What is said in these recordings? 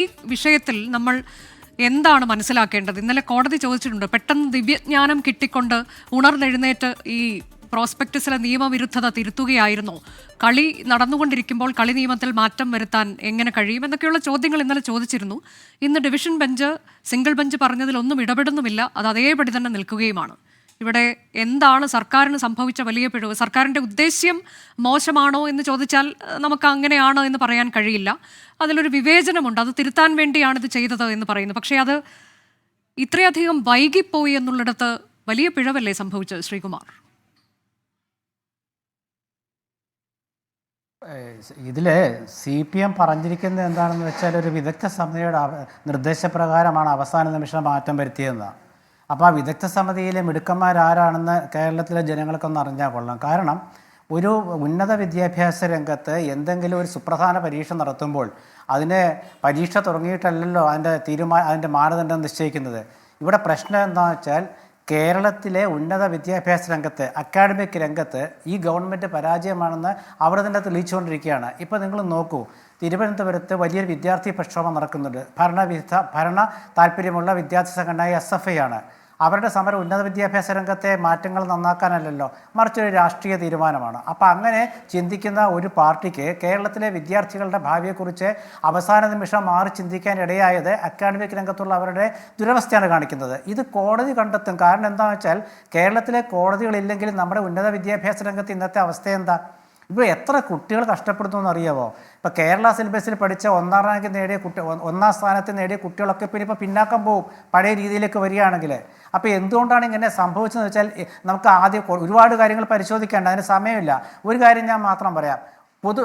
ഈ വിഷയത്തിൽ നമ്മൾ എന്താണ് മനസ്സിലാക്കേണ്ടത്? ഇന്നലെ കോടതി ചോദിച്ചിട്ടുണ്ട്, പെട്ടെന്ന് ദിവ്യജ്ഞാനം കിട്ടിക്കൊണ്ട് ഉണർന്നെഴുന്നേറ്റ് ഈ പ്രോസ്പെക്ടസിലെ നിയമവിരുദ്ധത തിരുത്തുകയായിരുന്നു, കളി നടന്നുകൊണ്ടിരിക്കുമ്പോൾ കളി നിയമത്തിൽ മാറ്റം വരുത്താൻ എങ്ങനെ കഴിയും എന്നൊക്കെയുള്ള ചോദ്യങ്ങൾ ഇന്നലെ ചോദിച്ചിരുന്നു. ഇന്ന് ഡിവിഷൻ ബെഞ്ച് സിംഗിൾ ബെഞ്ച് പറഞ്ഞതിലൊന്നും ഇടപെടുന്നുമില്ല, അത് അതേപടി തന്നെ നിൽക്കുകയുമാണ്. ഇവിടെ എന്താണ് സർക്കാരിന് സംഭവിച്ച വലിയ പിഴവ്? സർക്കാരിൻ്റെ ഉദ്ദേശ്യം മോശമാണോ എന്ന് ചോദിച്ചാൽ നമുക്ക് അങ്ങനെയാണ് എന്ന് പറയാൻ കഴിയില്ല. അതിലൊരു വിവേചനമുണ്ട്, അത് തിരുത്താൻ വേണ്ടിയാണ് ഇത് ചെയ്തത് എന്ന് പറയുന്നു. പക്ഷേ അത് ഇത്രയധികം വൈകിപ്പോയി എന്നുള്ളിടത്ത് വലിയ പിഴവല്ലേ സംഭവിച്ചത് ശ്രീകുമാർ? ഇതിൽ CPM പറഞ്ഞിരിക്കുന്നത് എന്താണെന്ന് വെച്ചാൽ ഒരു വിദഗ്ധ സമിതിയുടെ നിർദ്ദേശപ്രകാരമാണ് അവസാന നിമിഷം മാറ്റം വരുത്തിയതെന്നാണ്. അപ്പോൾ ആ വിദഗ്ധ സമിതിയിലെ മിടുക്കന്മാരാരാണെന്ന് കേരളത്തിലെ ജനങ്ങൾക്കൊന്ന് അറിഞ്ഞാൽ കൊള്ളാം. കാരണം ഒരു ഉന്നത വിദ്യാഭ്യാസ രംഗത്ത് എന്തെങ്കിലും ഒരു സുപ്രധാന പരീക്ഷ നടത്തുമ്പോൾ അതിന് പരീക്ഷ തുടങ്ങിയിട്ടല്ലല്ലോ അതിൻ്റെ മാനദണ്ഡം നിശ്ചയിക്കുന്നത്. ഇവിടെ പ്രശ്നം എന്താണെന്ന് വെച്ചാൽ കേരളത്തിലെ ഉന്നത വിദ്യാഭ്യാസ രംഗത്ത്, അക്കാഡമിക് രംഗത്ത് ഈ ഗവൺമെൻറ് പരാജയമാണെന്ന് അവിടെ തന്നെ തെളിയിച്ചുകൊണ്ടിരിക്കുകയാണ്. ഇപ്പോൾ നിങ്ങൾ നോക്കൂ, തിരുവനന്തപുരത്ത് വലിയൊരു വിദ്യാർത്ഥി പ്രക്ഷോഭം നടക്കുന്നുണ്ട്. ഭരണ താല്പര്യമുള്ള വിദ്യാർത്ഥി സംഘടനയായ SFI ആണ്. അവരുടെ സമരം ഉന്നത വിദ്യാഭ്യാസ രംഗത്തെ മാറ്റങ്ങൾ നന്നാക്കാനല്ലല്ലോ, മറിച്ചൊരു രാഷ്ട്രീയ തീരുമാനമാണ്. അപ്പോൾ അങ്ങനെ ചിന്തിക്കുന്ന ഒരു പാർട്ടിക്ക് കേരളത്തിലെ വിദ്യാർത്ഥികളുടെ ഭാവിയെക്കുറിച്ച് അവസാന നിമിഷം മാറി ചിന്തിക്കാൻ ഇടയായത് അക്കാഡമിക് രംഗത്തുള്ള അവരുടെ ദുരവസ്ഥയാണ് കാണിക്കുന്നത്. ഇത് കോടതി കണ്ടെത്തും. കാരണം എന്താണെന്ന് വെച്ചാൽ കേരളത്തിലെ കോടതികളില്ലെങ്കിലും നമ്മുടെ ഉന്നത വിദ്യാഭ്യാസ രംഗത്ത് ഇന്നത്തെ അവസ്ഥ എന്താ? ഇപ്പോൾ എത്ര കുട്ടികൾ കഷ്ടപ്പെടുന്നു എന്നറിയാമോ? ഇപ്പോൾ കേരള സിലബസിൽ പഠിച്ച ഒന്നാം റാങ്ക് നേടിയ ഒന്നാം സ്ഥാനത്ത് നേടിയ കുട്ടികളൊക്കെ പിന്നെ ഇപ്പോൾ പിന്നാക്കം പോവും പഴയ രീതിയിലേക്ക് വരികയാണെങ്കിൽ. അപ്പോൾ എന്തുകൊണ്ടാണ് ഇങ്ങനെ സംഭവിച്ചതെന്ന് വെച്ചാൽ നമുക്ക് ആദ്യം ഒരുപാട് കാര്യങ്ങൾ പരിശോധിക്കേണ്ട, അതിന് സമയമില്ല. ഒരു കാര്യം ഞാൻ മാത്രം പറയാം.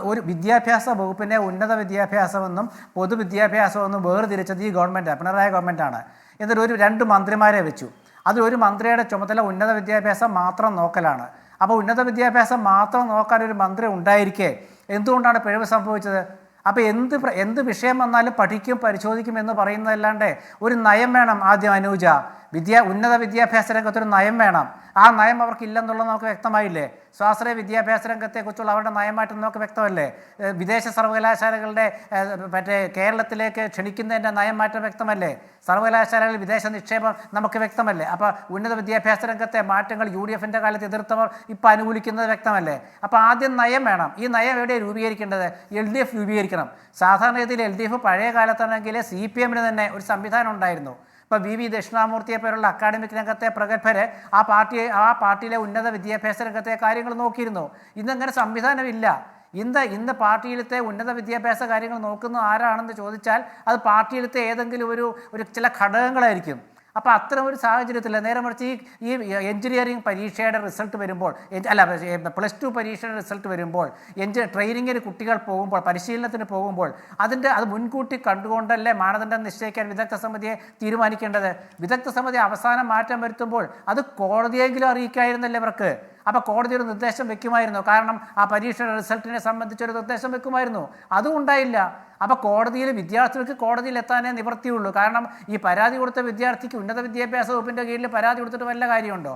ഒരു വിദ്യാഭ്യാസ വകുപ്പിനെ ഉന്നത വിദ്യാഭ്യാസമെന്നും പൊതുവിദ്യാഭ്യാസമെന്നും വേർതിരിച്ചത് ഈ ഗവൺമെൻറ്, പിണറായി ഗവൺമെൻറ്റാണ്. എന്നിട്ട് 2 മന്ത്രിമാരെ വെച്ചു. അതിലൊരു മന്ത്രിയുടെ ചുമതല ഉന്നത വിദ്യാഭ്യാസം മാത്രം നോക്കലാണ്. അപ്പോൾ ഉന്നത വിദ്യാഭ്യാസം മാത്രം നോക്കാൻ ഒരു മന്ത്രി ഉണ്ടായിരിക്കെ എന്തുകൊണ്ടാണ് പിഴവ് സംഭവിച്ചത്? അപ്പോൾ എന്ത് വിഷയം വന്നാലും പഠിക്കും പരിശോധിക്കും എന്ന് പറയുന്നതല്ലാണ്ട് ഒരു നയം വേണം. ആദ്യം അനൂജ, ഉന്നത വിദ്യാഭ്യാസ രംഗത്തൊരു നയം വേണം. ആ നയം അവർക്കില്ലെന്നുള്ളത് നമുക്ക് വ്യക്തമായില്ലേ? സ്വാശ്രയ വിദ്യാഭ്യാസ രംഗത്തെക്കുറിച്ചുള്ള അവരുടെ നയമാറ്റം നമുക്ക് വ്യക്തമല്ലേ? വിദേശ സർവകലാശാലകളുടെ കേരളത്തിലേക്ക് ക്ഷണിക്കുന്നതിൻ്റെ നയമാറ്റം വ്യക്തമല്ലേ? സർവകലാശാലകളിൽ വിദേശ നിക്ഷേപം നമുക്ക് വ്യക്തമല്ലേ? അപ്പോൾ ഉന്നത വിദ്യാഭ്യാസ രംഗത്തെ മാറ്റങ്ങൾ UDFൻ്റെ കാലത്ത് എതിർത്തവർ ഇപ്പോൾ അനുകൂലിക്കുന്നത് വ്യക്തമല്ലേ? അപ്പോൾ ആദ്യം നയം വേണം. ഈ നയം എവിടെ രൂപീകരിക്കേണ്ടത്? LDF രൂപീകരിക്കണം. സാധാരണ രീതിയിൽ LDF പഴയ കാലത്താണെങ്കിൽ CPMന് തന്നെ ഒരു സംവിധാനം ഉണ്ടായിരുന്നു. ഇപ്പോൾ VV ദക്ഷിണാമൂർത്തിയെ പോലുള്ള അക്കാഡമിക് രംഗത്തെ പ്രഗത്ഭര് ആ പാർട്ടിയിലെ ഉന്നത വിദ്യാഭ്യാസ രംഗത്തെ കാര്യങ്ങൾ നോക്കിയിരുന്നു. ഇന്നങ്ങനെ സംവിധാനമില്ല. ഇന്ന് പാർട്ടിയിലത്തെ ഉന്നത വിദ്യാഭ്യാസ കാര്യങ്ങൾ നോക്കുന്ന ആരാണെന്ന് ചോദിച്ചാൽ അത് പാർട്ടിയിലത്തെ ഏതെങ്കിലും ഒരു ചില ഘടകങ്ങളായിരിക്കും. അപ്പോൾ അത്തരം ഒരു സാഹചര്യത്തിൽ നേരെ മറിച്ച് ഈ എഞ്ചിനീയറിംഗ് പരീക്ഷയുടെ റിസൾട്ട് വരുമ്പോൾ, +2 പരീക്ഷയുടെ റിസൾട്ട് വരുമ്പോൾ, ട്രെയിനിങ്ങിന് കുട്ടികൾ പോകുമ്പോൾ, പരിശീലനത്തിന് പോകുമ്പോൾ അത് മുൻകൂട്ടി കണ്ടുകൊണ്ടല്ലേ മാനദണ്ഡം നിശ്ചയിക്കാൻ വിദഗ്ധ സമിതിയെ തീരുമാനിക്കേണ്ടത്? വിദഗ്ധ സമിതി അവസാനം മാറ്റം വരുത്തുമ്പോൾ അത് കോടതിയെങ്കിലും അറിയിക്കായിരുന്നല്ലേ ഇവർക്ക്? അപ്പോൾ കോടതി ഒരു നിർദ്ദേശം വെക്കുമായിരുന്നു. കാരണം ആ പരീക്ഷയുടെ റിസൾട്ടിനെ സംബന്ധിച്ചൊരു നിർദ്ദേശം വെക്കുമായിരുന്നു. അതും ഉണ്ടായില്ല. അപ്പോൾ വിദ്യാർത്ഥികൾക്ക് കോടതിയിൽ എത്താനേ നിവൃത്തിയുള്ളൂ. കാരണം ഈ പരാതി കൊടുത്ത വിദ്യാർത്ഥിക്ക് ഉന്നത വിദ്യാഭ്യാസ വകുപ്പിൻ്റെ കീഴിൽ പരാതി കൊടുത്തിട്ട് വല്ല കാര്യമുണ്ടോ?